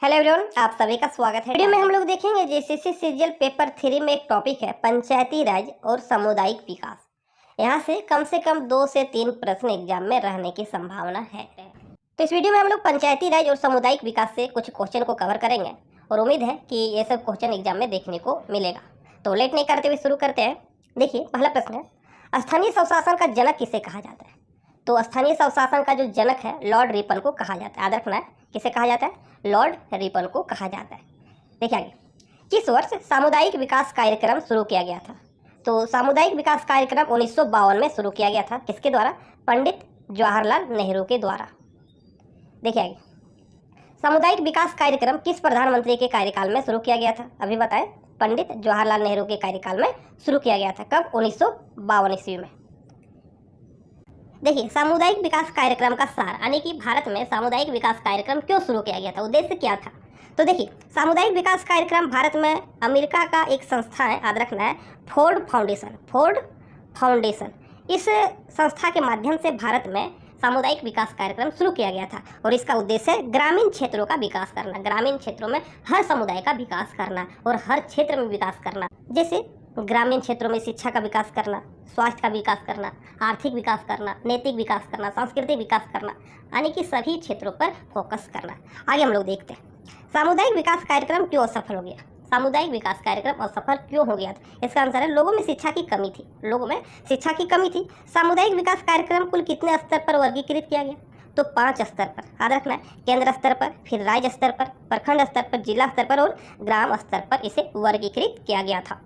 Hello everyone, आप सभी का स्वागत है। वीडियो में हम लोग देखेंगे जेसीसी सीजीएल पेपर 3 में एक टॉपिक है पंचायती राज और सामुदायिक विकास। यहाँ से कम 2 से 3 प्रश्न एग्जाम में रहने की संभावना है। तो इस वीडियो में हम लोग पंचायती राज और सामुदायिक विकास से कुछ क्वेश्चन को कवर करेंगे और उम्मीद है कि ये सब क्वेश्चन एग्जाम में देखने को मिलेगा। तो लेट नहीं करते हुए शुरू करते हैं। देखिए, पहला प्रश्न है, स्थानीय स्वशासन का जनक किसे कहा जाता है? तो स्थानीय स्वशासन का जो जनक है लॉर्ड रिपन को कहा जाता है। याद रखना है, किसे कहा जाता है? लॉर्ड रिपन को कहा जाता है। देखिए आगे, किस वर्ष सामुदायिक विकास कार्यक्रम शुरू किया गया था? तो सामुदायिक विकास कार्यक्रम 1952 में शुरू किया गया था। किसके द्वारा? पंडित जवाहरलाल नेहरू के द्वारा। देखिए आगे, सामुदायिक विकास कार्यक्रम किस प्रधानमंत्री के कार्यकाल में शुरू किया गया था? अभी बताएं। पंडित जवाहरलाल नेहरू के कार्यकाल में शुरू किया गया था। कब? 1952 ईस्वी में। देखिए, सामुदायिक विकास कार्यक्रम का सार, यानी कि भारत में सामुदायिक विकास कार्यक्रम क्यों शुरू किया गया था, उद्देश्य क्या था? तो देखिए, सामुदायिक विकास कार्यक्रम भारत में अमेरिका का एक संस्था है, याद रखना है, फोर्ड फाउंडेशन। इस संस्था के माध्यम से भारत में सामुदायिक विकास कार्यक्रम शुरू किया गया था और इसका उद्देश्य है ग्रामीण क्षेत्रों का विकास करना। ग्रामीण क्षेत्रों में हर समुदाय का विकास करना और हर क्षेत्र में विकास करना। जैसे ग्रामीण क्षेत्रों में शिक्षा का विकास करना, स्वास्थ्य का विकास करना, आर्थिक विकास करना, नैतिक विकास करना, सांस्कृतिक विकास करना, यानी कि सभी क्षेत्रों पर फोकस करना। आगे हम लोग देखते हैं, सामुदायिक विकास कार्यक्रम क्यों असफल हो गया? सामुदायिक विकास कार्यक्रम असफल क्यों हो गया था? इसका आंसर है, लोगों में शिक्षा की कमी थी। लोगों में शिक्षा की कमी थी। सामुदायिक विकास कार्यक्रम कुल कितने स्तर पर वर्गीकृत किया गया? तो 5 स्तर पर। याद रखना है, केंद्र स्तर पर, फिर राज्य स्तर पर, प्रखंड स्तर पर, जिला स्तर पर और ग्राम स्तर पर इसे वर्गीकृत किया गया था।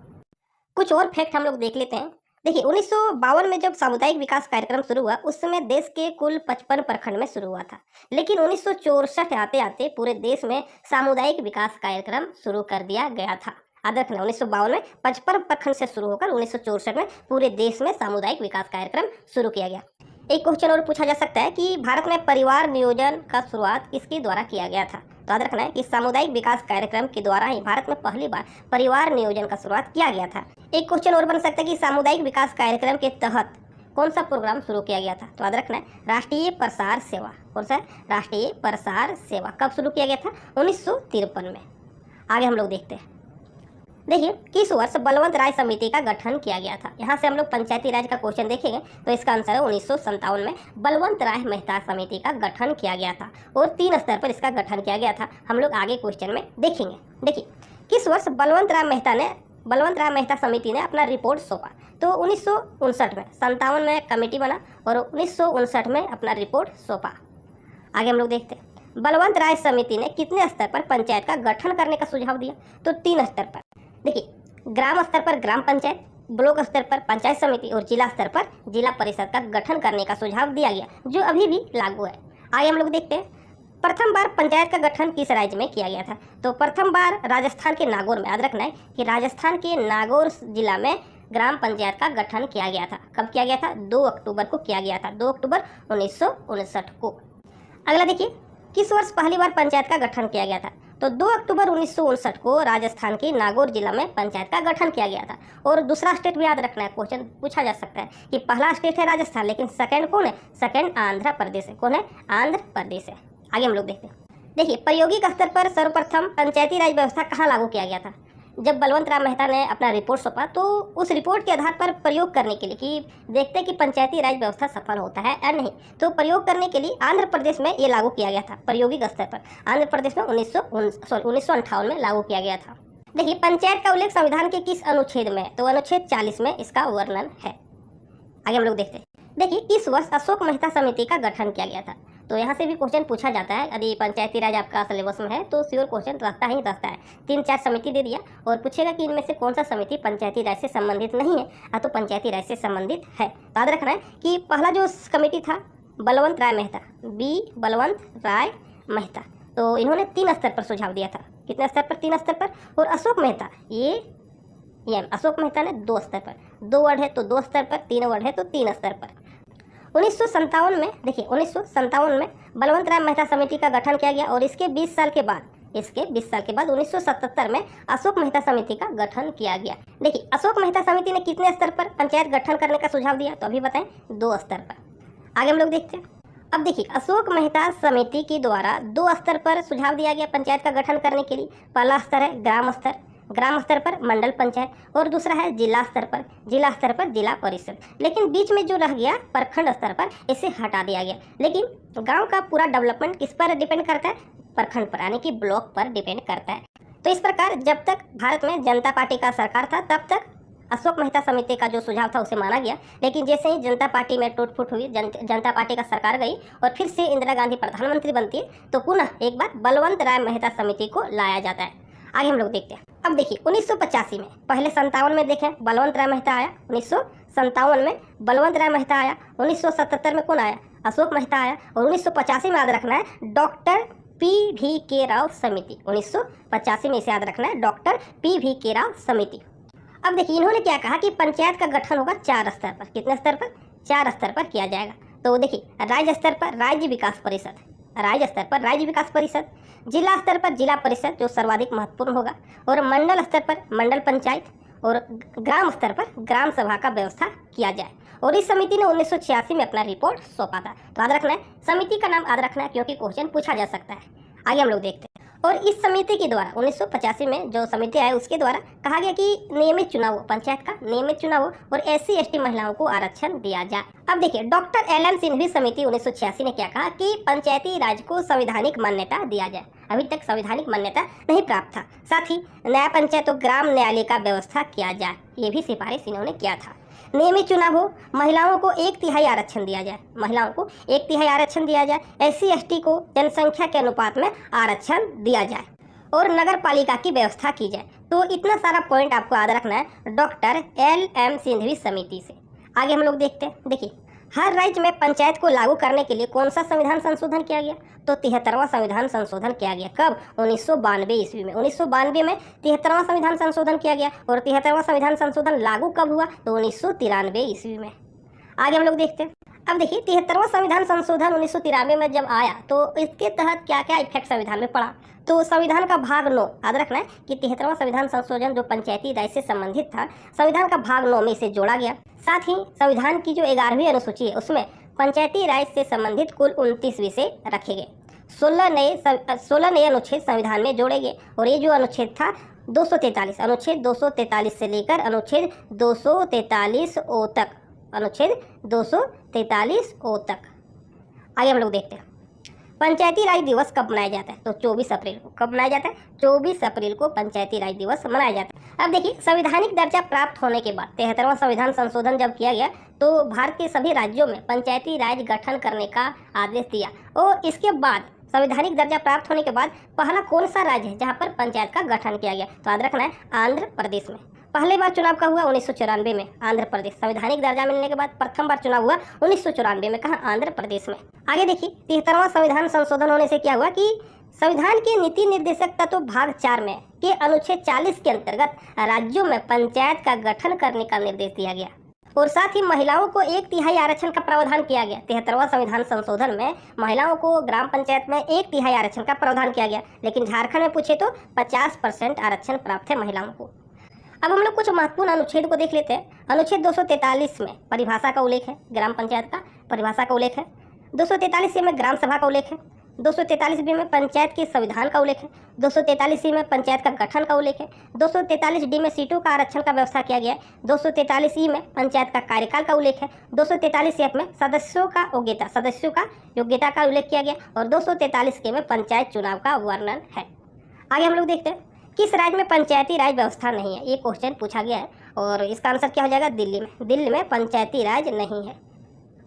कुछ और फैक्ट हम लोग देख लेते हैं। देखिए, 1952 में जब सामुदायिक विकास कार्यक्रम शुरू हुआ, उस समय देश के कुल 55 प्रखंड में शुरू हुआ था। लेकिन 1964 आते आते पूरे देश में सामुदायिक विकास कार्यक्रम शुरू कर दिया गया था। याद रखना, 1952 में 55 प्रखंड से शुरू होकर 1964 में पूरे देश में सामुदायिक विकास कार्यक्रम शुरू किया गया। एक क्वेश्चन और पूछा जा सकता है कि भारत में परिवार नियोजन का शुरुआत किसके द्वारा किया गया था? तो याद रखना है कि सामुदायिक विकास कार्यक्रम के द्वारा ही भारत में पहली बार परिवार नियोजन का शुरुआत किया गया था। एक क्वेश्चन और बन सकता है कि सामुदायिक विकास कार्यक्रम के तहत कौन सा प्रोग्राम शुरू किया गया था? तो याद रखना है, राष्ट्रीय प्रसार सेवा। कौन सा? राष्ट्रीय प्रसार सेवा। कब शुरू किया गया था? 1953 में। आगे हम लोग देखते हैं। देखिए, किस वर्ष बलवंत राय समिति का गठन किया गया था? यहाँ से हम लोग पंचायती राज का क्वेश्चन देखेंगे तो इसका आंसर है 1957 में बलवंत राय मेहता समिति का गठन किया गया था और 3 स्तर पर इसका गठन किया गया था। हम लोग आगे क्वेश्चन में देखेंगे। देखिए, किस वर्ष बलवंत राय मेहता समिति ने अपना रिपोर्ट सौंपा? तो 1959 में। 57 में कमेटी बना और 1959 में अपना रिपोर्ट सौंपा। आगे हम लोग देखते हैं, बलवंत राय समिति ने कितने स्तर पर पंचायत का गठन करने का सुझाव दिया? तो 3 स्तर पर। देखिए, ग्राम स्तर पर ग्राम पंचायत, ब्लॉक स्तर पर पंचायत समिति और जिला स्तर पर जिला परिषद का गठन करने का सुझाव दिया गया, जो अभी भी लागू है। आगे हम लोग देखते हैं, प्रथम बार पंचायत का गठन किस राज्य में किया गया था? तो प्रथम बार राजस्थान के नागौर में। याद रखना है कि राजस्थान के नागौर जिला में ग्राम पंचायत का गठन किया गया था। कब किया गया था? 2 अक्टूबर को किया गया था, 2 अक्टूबर 1959 को। अगला देखिए, किस वर्ष पहली बार पंचायत का गठन किया गया था? तो 2 अक्टूबर 1959 को राजस्थान के नागौर जिला में पंचायत का गठन किया गया था। और दूसरा स्टेट भी याद रखना है, क्वेश्चन पूछा जा सकता है कि पहला स्टेट है राजस्थान, लेकिन सेकंड कौन है? सेकंड आंध्र प्रदेश है। कौन है? आंध्र प्रदेश है। आगे हम लोग देखते हैं। देखिए, प्रायोगिक स्तर पर सर्वप्रथम पंचायती राज व्यवस्था कहाँ लागू किया गया था? जब बलवंत राय मेहता ने अपना रिपोर्ट सौंपा तो उस रिपोर्ट के आधार पर प्रयोग करने के लिए कि देखते हैं कि पंचायती राज व्यवस्था सफल होता है या नहीं, तो प्रयोग करने के लिए आंध्र प्रदेश में ये लागू किया गया था। प्रायोगिक स्तर पर आंध्र प्रदेश में 1958 में लागू किया गया था। देखिए, पंचायत का उल्लेख संविधान के किस अनुच्छेद में? तो अनुच्छेद 40 में इसका वर्णन है। आगे हम लोग देखते हैं। देखिए, किस वर्ष अशोक मेहता समिति का गठन किया गया था? तो यहाँ से भी क्वेश्चन पूछा जाता है। यदि पंचायती राज आपका सिलेबस में है तो श्योर क्वेश्चन रहता है। 3-4 समिति दे दिया और पूछेगा कि इनमें से कौन सा समिति पंचायती राज से संबंधित नहीं है, तो पंचायती राज से संबंधित है। तो याद रखना है कि पहला जो कमेटी था बलवंत राय मेहता, बलवंत राय मेहता, तो इन्होंने 3 स्तर पर सुझाव दिया था। कितने स्तर पर? 3 स्तर पर। और अशोक मेहता, अशोक मेहता ने 2 स्तर पर। 2 वर्ड है तो 2 स्तर पर, 3 वर्ड है तो 3 स्तर पर। 1957 में, देखिए 1957 में बलवंत राय मेहता समिति का गठन किया गया और इसके 20 साल के बाद 1977 में अशोक मेहता समिति का गठन किया गया। देखिए, अशोक मेहता समिति ने कितने स्तर पर पंचायत गठन करने का सुझाव दिया? तो अभी बताएं, 2 स्तर पर। आगे हम लोग देखते हैं, अब देखिए, अशोक मेहता समिति के द्वारा दो स्तर पर सुझाव दिया गया पंचायत का गठन करने के लिए। पहला स्तर है ग्राम स्तर पर मंडल पंचायत, और दूसरा है जिला स्तर पर जिला परिषद। लेकिन बीच में जो रह गया प्रखंड स्तर पर, इसे हटा दिया गया। लेकिन गांव का पूरा डेवलपमेंट किस पर डिपेंड करता है? प्रखंड पर, यानी कि ब्लॉक पर डिपेंड करता है। तो इस प्रकार जब तक भारत में जनता पार्टी का सरकार था तब तक अशोक मेहता समिति का जो सुझाव था उसे माना गया। लेकिन जैसे ही जनता पार्टी में टूट फूट हुई, जनता पार्टी का सरकार गई और फिर से इंदिरा गांधी प्रधानमंत्री बनती है, तो पुनः एक बार बलवंत राय मेहता समिति को लाया जाता है। आगे हम लोग देखते हैं। अब देखिए 1985 में, पहले 57 में देखें बलवंत राय मेहता आया, 1957 में बलवंत राय मेहता आया, 1977 में कौन आया? अशोक मेहता आया, और 1985 में याद रखना है डॉक्टर PV.K. राव समिति। 1985 में इसे याद रखना है, डॉक्टर PV.K. राव समिति। अब देखिए इन्होंने क्या कहा कि पंचायत का गठन होगा 4 स्तर पर। कितने स्तर पर? 4 स्तर पर किया जाएगा। तो देखिए राज्य स्तर पर राज्य विकास परिषद, राज्य स्तर पर राज्य विकास परिषद, जिला स्तर पर जिला परिषद जो सर्वाधिक महत्वपूर्ण होगा, और मंडल स्तर पर मंडल पंचायत, और ग्राम स्तर पर ग्राम सभा का व्यवस्था किया जाए। और इस समिति ने 1986 में अपना रिपोर्ट सौंपा था। तो याद रखना है, समिति का नाम याद रखना है क्योंकि क्वेश्चन पूछा जा सकता है। आगे हम लोग देखते हैं। और इस समिति के द्वारा 1985 में जो समिति आई उसके द्वारा कहा गया कि नियमित चुनाव हो, पंचायत का नियमित चुनाव हो, और SC/ST महिलाओं को आरक्षण दिया जाए। अब देखिए डॉक्टर LM सिंघवी समिति 1986 ने क्या कहा कि पंचायती राज को संवैधानिक मान्यता दिया जाए। अभी तक संवैधानिक मान्यता नहीं प्राप्त था। साथ ही न्याय पंचायत और ग्राम न्यायालय का व्यवस्था किया जाए, ये भी सिफारिश इन्होंने किया था। नियमित चुनाव हो, महिलाओं को 1/3 आरक्षण दिया जाए, महिलाओं को 1/3 आरक्षण दिया जाए, SC/ST को जनसंख्या के अनुपात में आरक्षण दिया जाए, और नगर पालिका की व्यवस्था की जाए। तो इतना सारा पॉइंट आपको याद रखना है डॉक्टर LM सिंघवी समिति से। आगे हम लोग देखते हैं। देखिए हर राज्य में पंचायत को लागू करने के लिए कौन सा संविधान संशोधन किया गया? तो 73वां संविधान संशोधन किया गया। कब? 1992 ईस्वी में। 1992 में 73वां संविधान संशोधन किया गया। और 73वां संविधान संशोधन लागू कब हुआ? तो 1993 ईस्वी में। आगे हम लोग देखते हैं। अब देखिए 73वां संविधान संशोधन 1993 में जब आया तो इसके तहत क्या क्या इफेक्ट संविधान में पड़ा? तो संविधान का भाग 9 याद रखना है कि 73वां संविधान संशोधन जो पंचायती राज से संबंधित था, संविधान का भाग 9 में इसे जोड़ा गया। साथ ही संविधान की जो 11वीं अनुसूची है उसमें पंचायती राज से संबंधित कुल 29 विषय रखे गए। 16 नए अनुच्छेद संविधान में जोड़े गए। और ये जो अनुच्छेद था 243, अनुच्छेद 243 से लेकर अनुच्छेद 243 ओ तक, अनुच्छेद 243 ओ तक। आगे हम लोग देखते हैं पंचायती राज दिवस कब मनाया जाता है? तो 24 अप्रैल को। कब मनाया जाता है? 24 अप्रैल को पंचायती राज दिवस मनाया जाता है। अब देखिए संवैधानिक दर्जा प्राप्त होने के बाद 73वां संविधान संशोधन जब किया गया तो भारत के सभी राज्यों में पंचायती राज गठन करने का आदेश दिया। और इसके बाद संवैधानिक दर्जा प्राप्त होने के बाद पहला कौन सा राज्य है जहाँ पर पंचायत का गठन किया गया? तो याद रखना है आंध्र प्रदेश में। पहली बार चुनाव का हुआ 1994 में, आंध्र प्रदेश। संवैधानिक दर्जा मिलने के बाद प्रथम बार चुनाव हुआ 1994 में, कहाँ? आंध्र प्रदेश में। आगे देखिए 73वां संविधान संशोधन होने से क्या हुआ कि संविधान के नीति निर्देशक तत्व भाग 4 में के अनुच्छेद 40 के अंतर्गत राज्यों में पंचायत का गठन करने का निर्देश दिया गया। और साथ ही महिलाओं को 1/3 आरक्षण का प्रावधान किया गया। 73वां संविधान संशोधन में महिलाओं को ग्राम पंचायत में 1/3 आरक्षण का प्रावधान किया गया। लेकिन झारखंड में पूछे तो 50% आरक्षण प्राप्त है महिलाओं को। अब हम लोग कुछ महत्वपूर्ण अनुच्छेद को देख लेते हैं। अनुच्छेद 243 में परिभाषा का उल्लेख है, ग्राम पंचायत का परिभाषा का उल्लेख है। 243 में ग्राम सभा का उल्लेख है। 243 में पंचायत के संविधान का उल्लेख है। 243 में पंचायत का गठन का उल्लेख है। 243 में सीटों का आरक्षण का व्यवस्था किया गया है। 243 में पंचायत का कार्यकाल का उल्लेख है। 243 में सदस्यों का योग्यता का उल्लेख किया गया। और 243 में पंचायत चुनाव का वर्णन है। आगे हम लोग देखते हैं किस राज्य में पंचायती राज व्यवस्था नहीं है? ये क्वेश्चन पूछा गया है और इसका आंसर क्या हो जाएगा? दिल्ली में। दिल्ली में पंचायती राज नहीं है।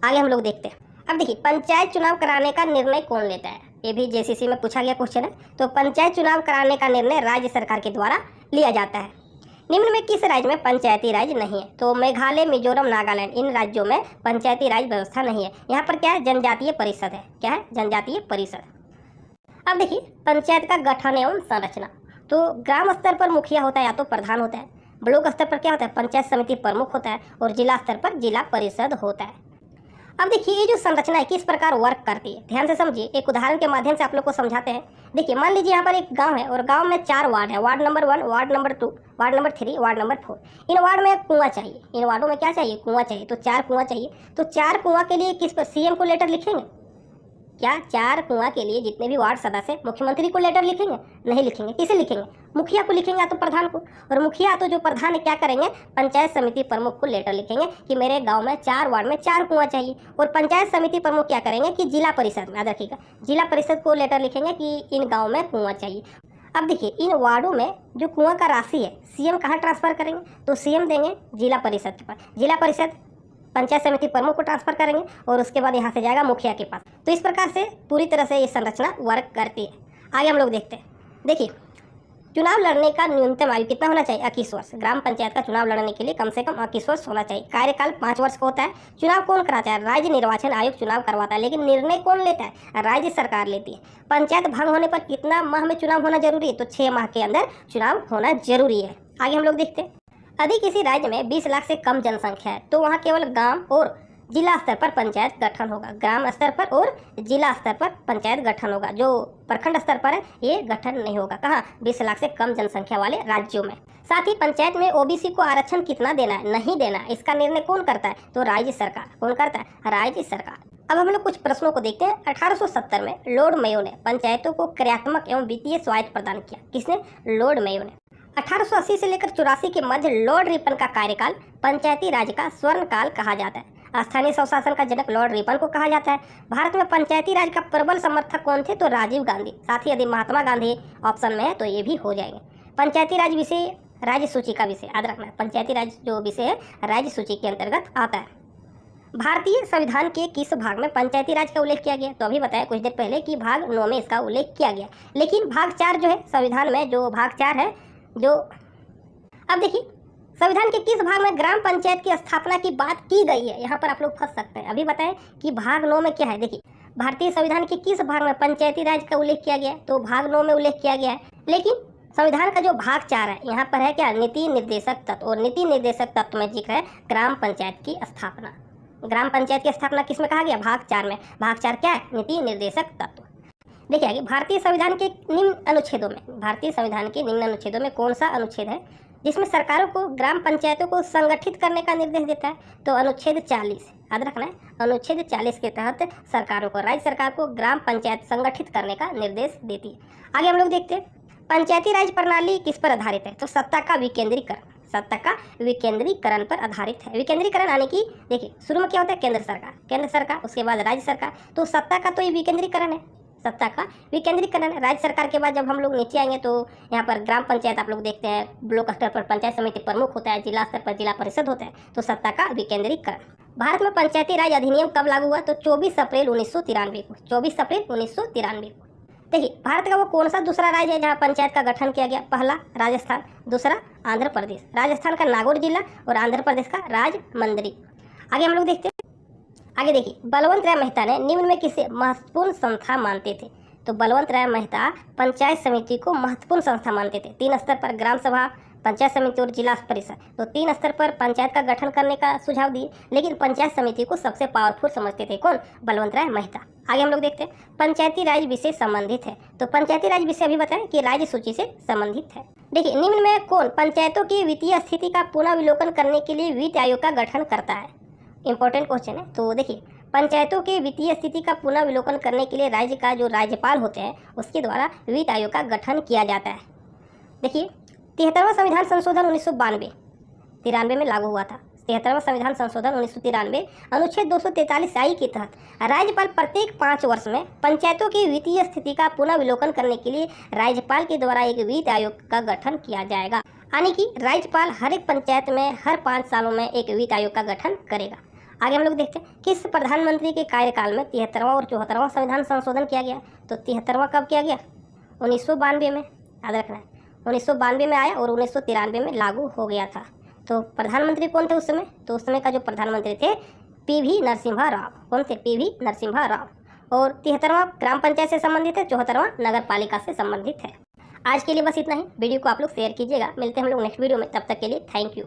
आगे हम लोग देखते हैं। अब देखिए पंचायत चुनाव कराने का निर्णय कौन लेता है? ये भी JCC में पूछा गया क्वेश्चन है। तो पंचायत चुनाव कराने का निर्णय राज्य सरकार के द्वारा लिया जाता है। निम्न में किस राज्य में पंचायती राज नहीं है? तो मेघालय, मिजोरम, नागालैंड, इन राज्यों में पंचायती राज व्यवस्था नहीं है। यहाँ पर क्या है? जनजातीय परिषद है। क्या है? जनजातीय परिषद। अब देखिए पंचायत का गठन एवं संरचना। तो ग्राम स्तर पर मुखिया होता है या तो प्रधान होता है। ब्लॉक स्तर पर क्या होता है? पंचायत समिति प्रमुख होता है। और जिला स्तर पर जिला परिषद होता है। अब देखिए ये जो संरचना है किस प्रकार वर्क करती है, ध्यान से समझिए। एक उदाहरण के माध्यम से आप लोग को समझाते हैं। देखिए मान लीजिए यहाँ पर एक गांव है और गांव में 4 वार्ड है। Ward number 1, ward number 2, ward number 3, ward number 4। इन वार्ड में कुआं चाहिए। इन वार्डों में क्या चाहिए? कुआं चाहिए। तो 4 कुआं चाहिए। तो 4 कुआं के लिए किस पर CM को लेटर लिखेंगे? क्या 4 कुआं के लिए जितने भी वार्ड सदस्य मुख्यमंत्री को लेटर लिखेंगे? नहीं लिखेंगे। किसे लिखेंगे? मुखिया को लिखेंगे या तो प्रधान को। और मुखिया तो जो प्रधान है क्या करेंगे, पंचायत समिति प्रमुख को लेटर लिखेंगे कि मेरे गांव में 4 वार्ड में 4 कुआं चाहिए। और पंचायत समिति प्रमुख क्या करेंगे कि जिला परिषद में, याद रखिएगा, जिला परिषद को लेटर लिखेंगे कि इन गाँव में कुआं चाहिए। अब देखिए, इन वार्डों में जो कुआं का राशि है सीएम कहाँ ट्रांसफर करेंगे, तो सीएम देंगे जिला परिषद के पास, जिला परिषद पंचायत समिति प्रमुख को ट्रांसफर करेंगे और उसके बाद यहाँ से जाएगा मुखिया के पास। तो इस प्रकार से पूरी तरह से ये संरचना वर्क करती है। आगे हम लोग देखते हैं। देखिए, चुनाव लड़ने का न्यूनतम आयु कितना होना चाहिए? 21 वर्ष। ग्राम पंचायत का चुनाव लड़ने के लिए कम से कम 21 वर्ष होना चाहिए। कार्यकाल 5 वर्ष का होता है। चुनाव कौन कराता है? राज्य निर्वाचन आयोग चुनाव करवाता है, लेकिन निर्णय कौन लेता है? राज्य सरकार लेती है। पंचायत भंग होने पर कितना माह में चुनाव होना जरूरी है? तो 6 माह के अंदर चुनाव होना जरूरी है। आगे हम लोग देखते हैं। यदि किसी राज्य में 20 लाख से कम जनसंख्या है तो वहाँ केवल ग्राम और जिला स्तर पर पंचायत गठन होगा। ग्राम स्तर पर और जिला स्तर पर पंचायत गठन होगा। जो प्रखंड स्तर पर है ये गठन नहीं होगा। कहाँ? 20 लाख से कम जनसंख्या वाले राज्यों में। साथ ही पंचायत में ओबीसी को आरक्षण कितना देना है, नहीं देना है, इसका निर्णय कौन करता है? तो राज्य सरकार। कौन करता है? राज्य सरकार। अब हम लोग कुछ प्रश्नों को देखते हैं। 1870 में लॉर्ड मेयो ने पंचायतों को क्रियात्मक एवं वित्तीय स्वायत्त प्रदान किया। किसने? लॉर्ड मेयो ने। 1880 से लेकर 84 के मध्य लॉर्ड रिपन का कार्यकाल पंचायती राज का स्वर्ण काल कहा जाता है। स्थानीय स्वशासन का जनक लॉर्ड रिपन को कहा जाता है। भारत में पंचायती राज का प्रबल समर्थक कौन थे? तो राजीव गांधी। साथ ही यदि महात्मा गांधी ऑप्शन में है तो ये भी हो जाएंगे। पंचायती राज विषय राज्य सूची का विषय, याद रखना है। पंचायती राज जो विषय है राज्य सूची के अंतर्गत आता है। भारतीय संविधान के किस भाग में पंचायती राज का उल्लेख किया गया? तो अभी बताया कुछ देर पहले कि भाग 9 में इसका उल्लेख किया गया। लेकिन भाग 4 जो है संविधान में, जो भाग 4 है, जो अब देखिए संविधान के किस भाग में ग्राम पंचायत की स्थापना की बात की गई है? यहाँ पर आप लोग फंस सकते हैं। अभी बताएं कि भाग 9 में क्या है। देखिए, भारतीय संविधान के किस भाग में पंचायती राज का उल्लेख किया गया है? तो भाग 9 में उल्लेख किया गया है। लेकिन संविधान का जो भाग 4 है यहाँ पर है क्या? नीति निर्देशक तत्व। और नीति निर्देशक तत्व में जिक्र है ग्राम पंचायत की स्थापना। ग्राम पंचायत की स्थापना किस में कहा गया? भाग 4 में। भाग 4 क्या है? नीति निर्देशक तत्व। देखिए आगे, भारतीय संविधान के निम्न अनुच्छेदों में, भारतीय संविधान के निम्न अनुच्छेदों में कौन सा अनुच्छेद है जिसमें सरकारों को ग्राम पंचायतों को संगठित करने का निर्देश देता है? तो अनुच्छेद 40, याद रखना है। अनुच्छेद 40 के तहत सरकारों को, राज्य सरकार को ग्राम पंचायत संगठित करने का निर्देश देती है। आगे हम लोग देखते हैं, पंचायती राज प्रणाली किस पर आधारित है? तो सत्ता का विकेंद्रीकरण। सत्ता का विकेंद्रीकरण पर आधारित है। विकेंद्रीकरण यानी कि देखिए, शुरू में क्या होता है? केंद्र सरकार, केंद्र सरकार, उसके बाद राज्य सरकार। तो सत्ता का तो ये विकेंद्रीकरण है, सत्ता का विकेंद्रीकरण है। राज्य सरकार के बाद जब हम लोग नीचे आएंगे तो यहाँ पर ग्राम पंचायत आप लोग देखते हैं, ब्लॉक स्तर पर पंचायत समिति प्रमुख होता है, जिला स्तर पर जिला परिषद होता है। तो सत्ता का विकेंद्रीकरण। भारत में पंचायती राज अधिनियम कब लागू हुआ? तो 24 अप्रैल 1993 को। 24 अप्रैल 1993 को। देखिए, भारत का वो कौन सा दूसरा राज्य है जहाँ पंचायत का गठन किया गया? पहला राजस्थान, दूसरा आंध्र प्रदेश। राजस्थान का नागौर जिला और आंध्र प्रदेश का राजमंदरी। आगे हम लोग देखते हैं। आगे देखिए, बलवंत राय मेहता ने निम्न में किसे महत्वपूर्ण संस्था मानते थे? तो बलवंत राय मेहता पंचायत समिति को महत्वपूर्ण संस्था मानते थे। 3 स्तर पर ग्राम सभा, पंचायत समिति और जिला परिषद। तो 3 स्तर पर पंचायत का गठन करने का सुझाव दिए, लेकिन पंचायत समिति को सबसे पावरफुल समझते थे। कौन? बलवंत राय मेहता। आगे हम लोग देखते हैं, पंचायती राज विषय संबंधित है। तो पंचायती राज विषय अभी बताएं कि राज्य सूची से संबंधित है। देखिए, निम्न में कौन पंचायतों की वित्तीय स्थिति का पुनर्विलोकन करने के लिए वित्त आयोग का गठन करता है? इंपॉर्टेंट क्वेश्चन है। तो देखिए, पंचायतों के वित्तीय स्थिति का पुनर्विलोकन करने के लिए राज्य का जो राज्यपाल होते हैं उसके द्वारा वित्त आयोग का गठन किया जाता है। देखिए, 73वां संविधान संशोधन 1992-93 में लागू हुआ था। 73वां संविधान संशोधन 1993 अनुच्छेद 243 के तहत राज्यपाल प्रत्येक 5 वर्ष में पंचायतों की वित्तीय स्थिति का पुनर्विलोकन करने के लिए राज्यपाल के द्वारा एक वित्त आयोग का गठन किया जाएगा। यानी कि राज्यपाल हर एक पंचायत में हर 5 सालों में एक वित्त आयोग का गठन करेगा। आगे हम लोग देखते हैं, किस प्रधानमंत्री के कार्यकाल में 73वां और 74वां संविधान संशोधन किया गया? तो 73वां कब किया गया? 1992 में, याद रखना है। 1992 में आया और 1993 में लागू हो गया था। तो प्रधानमंत्री कौन थे उस समय? तो उस समय का जो प्रधानमंत्री थे पीवी नरसिम्हा राव। कौन थे? पीवी नरसिम्हा राव। और 73वां ग्राम पंचायत से संबंधित है, 74वां नगर पालिका से संबंधित है। आज के लिए बस इतना ही। वीडियो को आप लोग शेयर कीजिएगा। मिलते हैं हम लोग नेक्स्ट वीडियो में, तब तक के लिए थैंक यू।